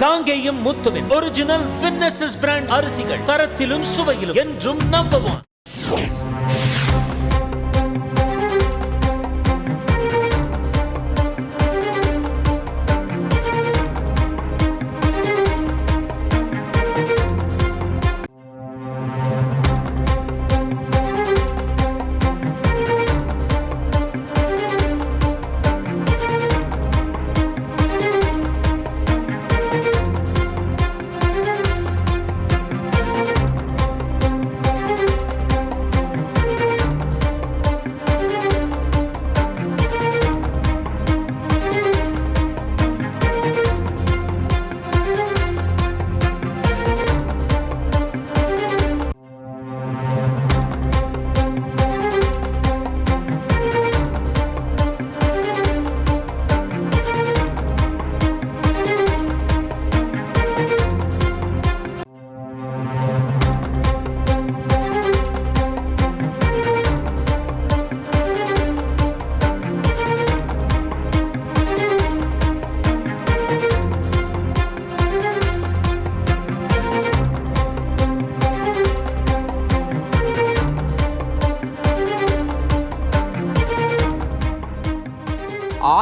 காங்கேயம் முத்துவின் original winners brand அரிசிகள், தரத்திலும் சுவையிலும் என்றும் நம்பர் 1.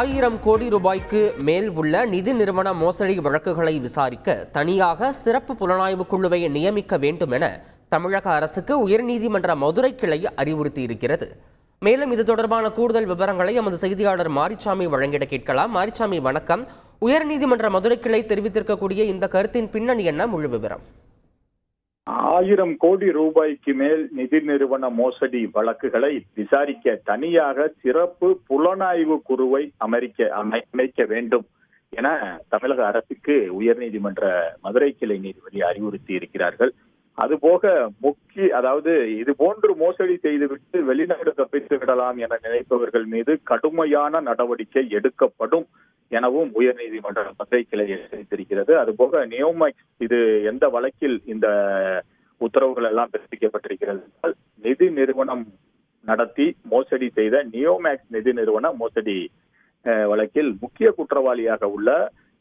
ஆயிரம் கோடி ரூபாய்க்கு மேல் உள்ள நிதி நிறுவன மோசடி வழக்குகளை விசாரிக்க தனியாக சிறப்பு புலனாய்வு குழுவை நியமிக்க வேண்டும் என தமிழக அரசுக்கு உயர்நீதிமன்ற மதுரை கிளை அறிவுறுத்தியிருக்கிறது. மேலும் இது தொடர்பான கூடுதல் விவரங்களை எமது செய்தியாளர் மாரிச்சாமி வழங்கிட கேட்கலாம். மாரிச்சாமி வணக்கம். உயர்நீதிமன்ற மதுரை கிளை தெரிவித்திருக்கக்கூடிய இந்த கருத்தின் பின்னணி என்ன, முழு விவரம்? 1000 கோடி ரூபாய்க்கு மேல் நிதி நிறுவன மோசடி வழக்குகளை விசாரிக்க தனியாக சிறப்பு புலனாய்வு குழுவை அமைக்க வேண்டும் என தமிழக அரசுக்கு உயர்நீதிமன்ற மதுரை கிளை நீதிபதி அறிவுறுத்தி இருக்கிறார்கள். அதுபோக அதாவது இது போன்று மோசடி செய்துவிட்டு வெளிநாடு தப்பித்து விடலாம் என நினைப்பவர்கள் மீது கடுமையான நடவடிக்கை எடுக்கப்படும் எனவும் உயர்நீதிமன்ற மதுரை கிளை எச்சரித்திருக்கிறது. அதுபோக நியோமேக்ஸ் இது எந்த வழக்கில் இந்த உத்தரவுகள் எல்லாம் பிறப்பிக்கப்பட்டிருக்கிறது, நிதி நிறுவனம் நடத்தி மோசடி செய்த நியோமேக்ஸ் நிதி நிறுவன மோசடி வழக்கில் முக்கிய குற்றவாளியாக உள்ள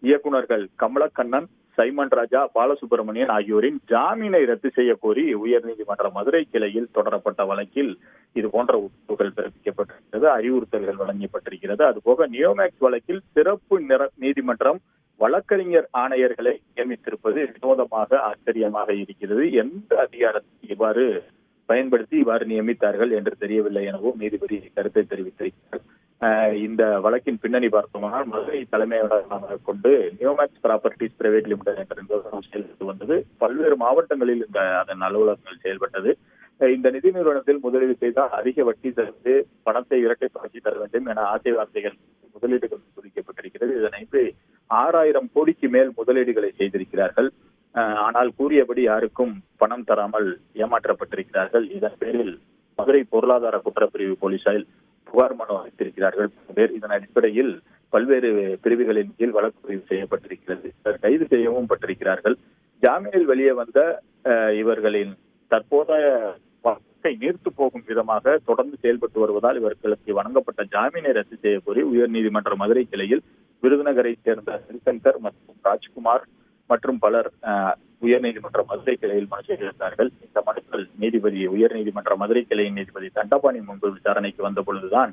இயக்குநர்கள் கமலக்கண்ணன், சைமன் ராஜா, பாலசுப்ரமணியன் ஆகியோரின் ஜாமீனை ரத்து செய்ய கோரி உயர்நீதிமன்ற மதுரை கிளையில் தொடரப்பட்ட வழக்கில் இது போன்ற உத்தரவுகள் பிறப்பிக்கப்பட்டிருக்கிறது, அறிவுறுத்தல்கள் வழங்கப்பட்டிருக்கிறது. அதுபோக நியோமேக்ஸ் வழக்கில் சிறப்பு நீதிமன்றம் வழக்கறிஞர் ஆணையர்களை நியமித்திருப்பது வினோதமாக ஆச்சரியமாக இருக்கிறது. எந்த அதிகாரத்தை இவ்வாறு பயன்படுத்தி இவ்வாறு நியமித்தார்கள் என்று தெரியவில்லை எனவும் நீதிபதி கருத்தை தெரிவித்திருக்கிறார். இந்த வழக்கின் பின்னணி பார்த்தோம்னால் மதுரை தலைமையாக கொண்டு நியோமேக்ஸ் ப்ராப்பர்ட்டிஸ் பிரைவேட் லிமிடெட் என்ற நிறுவனம் செயல்பட்டு வந்தது. பல்வேறு மாவட்டங்களில் அதன் அலுவலகங்கள் செயல்பட்டது. இந்த நிதி நிறுவனத்தில் முதலீடு செய்தால் அதிக வட்டி தந்து பணத்தை இரட்டைப்பாக்கி தர வேண்டும் என ஆசை வார்த்தைகள் முதலீடுகள் குறிக்கப்பட்டிருக்கிறது. இதனை 6000 கோடிக்கு மேல் முதலீடுகளை செய்திருக்கிறார்கள். ஆனால் கூறியபடி யாருக்கும் பணம் தராமல் ஏமாற்றப்பட்டிருக்கிறார்கள். இதன் பேரில் மதுரை பொருளாதார குற்றப்பிரிவு போலீசாரில் புகார் மனு அளித்திருக்கிறார்கள். இதன் அடிப்படையில் பல்வேறு பிரிவுகளின் கீழ் வழக்கு பதிவு செய்யப்பட்டிருக்கிறது. கைது செய்யவும் பட்டிருக்கிறார்கள். ஜாமீனில் வெளியே வந்த இவர்களின் தற்போதைய வழக்கை நீர்த்து போகும் விதமாக தொடர்ந்து செயல்பட்டு வருவதால் இவர்களுக்கு வழங்கப்பட்ட ஜாமீனை ரத்து செய்ய கோரி உயர்நீதிமன்ற மதுரை கிளையில் விருதுநகரை சேர்ந்த சிறிசங்கர் மற்றும் ராஜ்குமார் மற்றும் பலர் உயர்நீதிமன்ற மதுரை கிளையில் மனு செய்திருந்தார்கள். இந்த மனுக்கள் உயர்நீதிமன்ற மதுரை கிளையின் நீதிபதி தண்டபாணி முன்பு விசாரணைக்கு வந்த பொழுதுதான்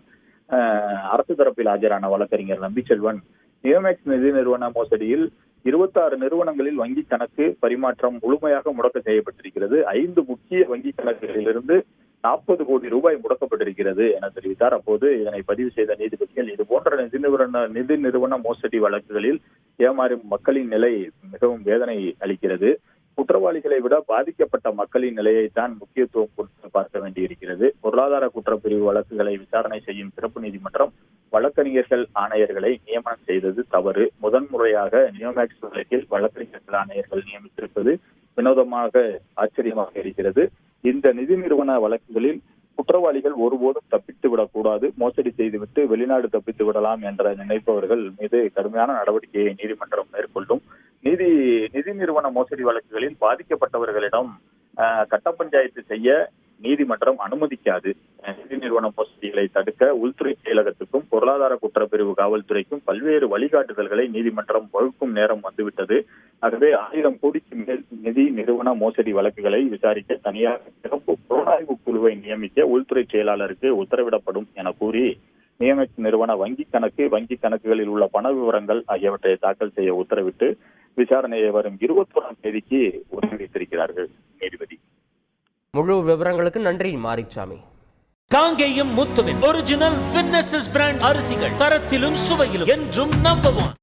அரசு தரப்பில் ஆஜரான வழக்கறிஞர் நம்பிச்செல்வன் நியோமேக்ஸ் நிதி நிறுவன மோசடியில் 26 நிறுவனங்களில் வங்கி கணக்கு பரிமாற்றம் முழுமையாக முடக்க செய்யப்பட்டிருக்கிறது. 5 முக்கிய வங்கி கணக்குகளிலிருந்து 40 கோடி ரூபாய் முடக்கப்பட்டிருக்கிறது என தெரிவித்தார். அப்போது இதனை பதிவு செய்த நீதிபதிகள் இது போன்ற நிதி நிறுவன மோசடி வழக்குகளில் ஏமாறும் மக்களின் நிலை மிகவும் வேதனை அளிக்கிறது. குற்றவாளிகளை விட பாதிக்கப்பட்ட மக்களின் நிலையைத்தான் முக்கியத்துவம் கொடுத்து பார்க்க வேண்டியிருக்கிறது. பொருளாதார குற்றப்பிரிவு வழக்குகளை விசாரணை செய்யும் சிறப்பு நீதிமன்றம் வழக்கறிஞர்கள் ஆணையர்களை நியமனம் செய்தது தவறு. முதன்முறையாக நியோமேக்ஸ் வழக்கில் வழக்கறிஞர்கள் ஆணையர்கள் நியமித்திருப்பது வினோதமாக ஆச்சரியமாக இருக்கிறது. இந்த நிதி நிறுவன வழக்குகளில் குற்றவாளிகள் ஒருபோதும் தப்பித்து விடக்கூடாது, மோசடி செய்துவிட்டு வெளிநாடு தப்பித்து விடலாம் என்ற நினைப்பவர்கள் மீது கடுமையான நடவடிக்கையை நீதிமன்றம் மேற்கொள்ளும். நிதி நிறுவன மோசடி வழக்குகளில் பாதிக்கப்பட்டவர்களிடம் கட்ட பஞ்சாயத்து செய்ய நீதிமன்றம் அனுமதிக்காது. நிதி நிறுவன மோசடிகளை தடுக்க உள்துறை செயலகத்துக்கும் பொருளாதார குற்றப்பிரிவு காவல்துறைக்கும் பல்வேறு வழிகாட்டுதல்களை நீதிமன்றம் வகுக்கும் நேரம் வந்துவிட்டது. ஆகவே 1000 கோடிக்கு மேல் நிதி நிறுவன மோசடி வழக்குகளை விசாரிக்க தனியாக சிறப்பு புலனாய்வு குழுவை நியமிக்க உள்துறை செயலாளருக்கு உத்தரவிடப்படும் என கூறி நியமித்த நிறுவன வங்கி கணக்குகளில் உள்ள பண விவரங்கள் ஆகியவற்றை தாக்கல் செய்ய உத்தரவிட்டு விசாரணையை வரும் 21ஆம் தேதிக்கு ஒத்திவைத்திருக்கிறார்கள் நீதிபதி. முழு விவரங்களுக்கு நன்றி மாரிச்சாமி. காங்கேயம் முத்துவின் ஒரிஜினல் வின்னசஸ் பிராண்ட் அரிசிகள், தரத்திலும் சுவையிலும் என்றும் நம்பர் 1.